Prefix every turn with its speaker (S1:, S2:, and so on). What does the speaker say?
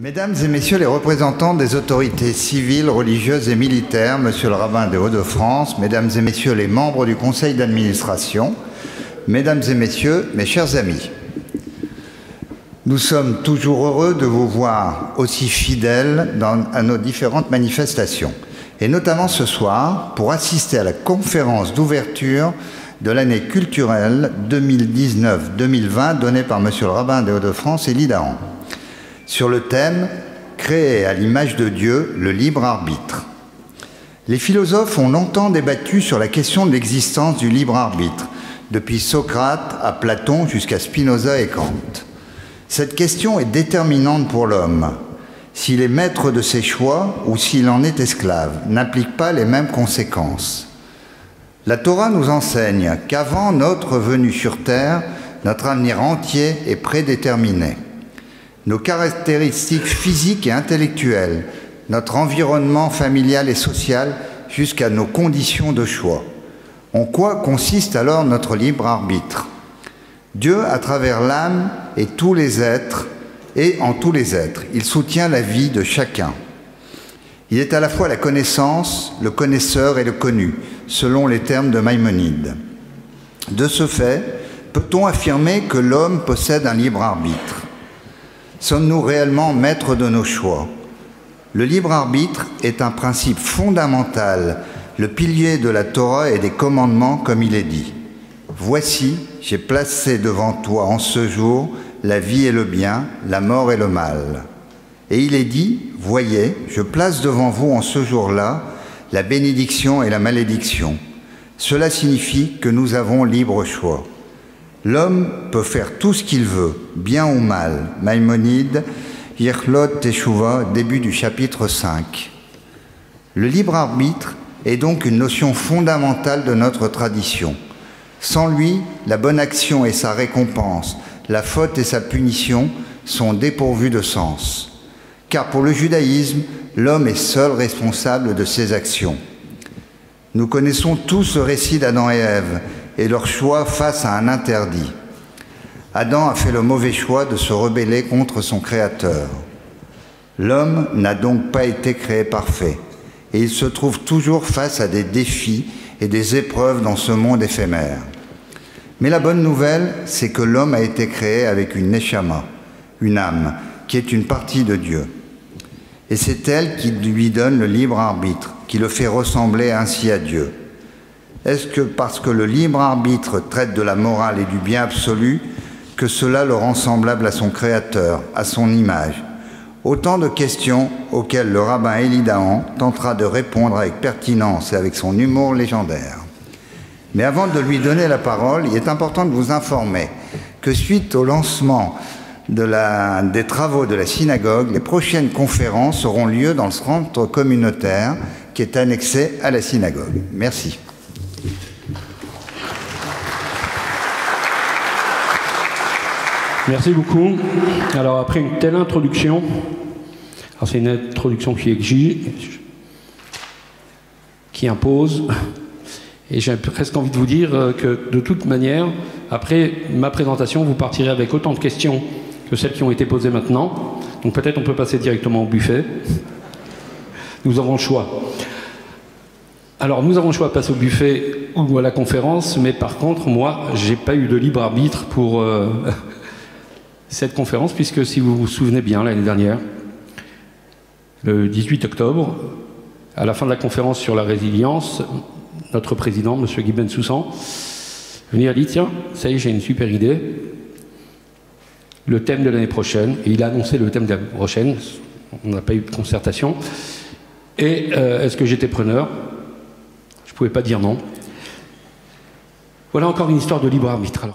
S1: Mesdames et messieurs les représentants des autorités civiles, religieuses et militaires, monsieur le rabbin des Hauts-de-France, mesdames et messieurs les membres du conseil d'administration, mesdames et messieurs, mes chers amis, nous sommes toujours heureux de vous voir aussi fidèles à nos différentes manifestations, et notamment ce soir pour assister à la conférence d'ouverture de l'année culturelle 2019-2020 donnée par monsieur le rabbin des Hauts-de-France, Élie Dahan, sur le thème « Créer à l'image de Dieu le libre arbitre ». Les philosophes ont longtemps débattu sur la question de l'existence du libre arbitre, depuis Socrate à Platon jusqu'à Spinoza et Kant. Cette question est déterminante pour l'homme. S'il est maître de ses choix ou s'il en est esclave, n'implique pas les mêmes conséquences. La Torah nous enseigne qu'avant notre venue sur terre, notre avenir entier est prédéterminé. Nos caractéristiques physiques et intellectuelles, notre environnement familial et social, jusqu'à nos conditions de choix. En quoi consiste alors notre libre arbitre? Dieu, à travers l'âme et tous les êtres, et en tous les êtres, il soutient la vie de chacun. Il est à la fois la connaissance, le connaisseur et le connu, selon les termes de Maïmonide. De ce fait, peut-on affirmer que l'homme possède un libre arbitre? Sommes-nous réellement maîtres de nos choix? Le libre arbitre est un principe fondamental, le pilier de la Torah et des commandements, comme il est dit. Voici, j'ai placé devant toi en ce jour la vie et le bien, la mort et le mal. Et il est dit, voyez, je place devant vous en ce jour-là la bénédiction et la malédiction. Cela signifie que nous avons libre choix. L'homme peut faire tout ce qu'il veut, bien ou mal. Maïmonide, Yechlot Teshuvah, début du chapitre 5. Le libre arbitre est donc une notion fondamentale de notre tradition. Sans lui, la bonne action et sa récompense, la faute et sa punition sont dépourvues de sens. Car pour le judaïsme, l'homme est seul responsable de ses actions. Nous connaissons tous le récit d'Adam et Ève et leur choix face à un interdit. Adam a fait le mauvais choix de se rebeller contre son Créateur. L'homme n'a donc pas été créé parfait et il se trouve toujours face à des défis et des épreuves dans ce monde éphémère. Mais la bonne nouvelle, c'est que l'homme a été créé avec une neshama, une âme, qui est une partie de Dieu. Et c'est elle qui lui donne le libre arbitre, qui le fait ressembler ainsi à Dieu. Est-ce que parce que le libre arbitre traite de la morale et du bien absolu, que cela le rend semblable à son Créateur, à son image? Autant de questions auxquelles le rabbin Élie Dahan tentera de répondre avec pertinence et avec son humour légendaire. Mais avant de lui donner la parole, il est important de vous informer que suite au lancement des travaux de la synagogue, les prochaines conférences auront lieu dans le centre communautaire qui est annexé à la synagogue. Merci.
S2: Merci beaucoup. Alors après une telle introduction, c'est une introduction qui exige, qui impose, et j'ai presque envie de vous dire que de toute manière, après ma présentation, vous partirez avec autant de questions que celles qui ont été posées maintenant. Donc peut-être on peut passer directement au buffet. Nous avons le choix. Alors nous avons le choix de passer au buffet ou à la conférence, mais par contre, moi, j'ai pas eu de libre arbitre pour cette conférence, puisque si vous vous souvenez bien, l'année dernière, le 18 octobre, à la fin de la conférence sur la résilience, notre président, M. Guy Bensoussan, venir dit, tiens, ça y est, j'ai une super idée, le thème de l'année prochaine, et il a annoncé le thème de l'année prochaine, on n'a pas eu de concertation, et est-ce que j'étais preneur? Je ne pouvais pas dire non. Voilà encore une histoire de libre arbitre. Alors.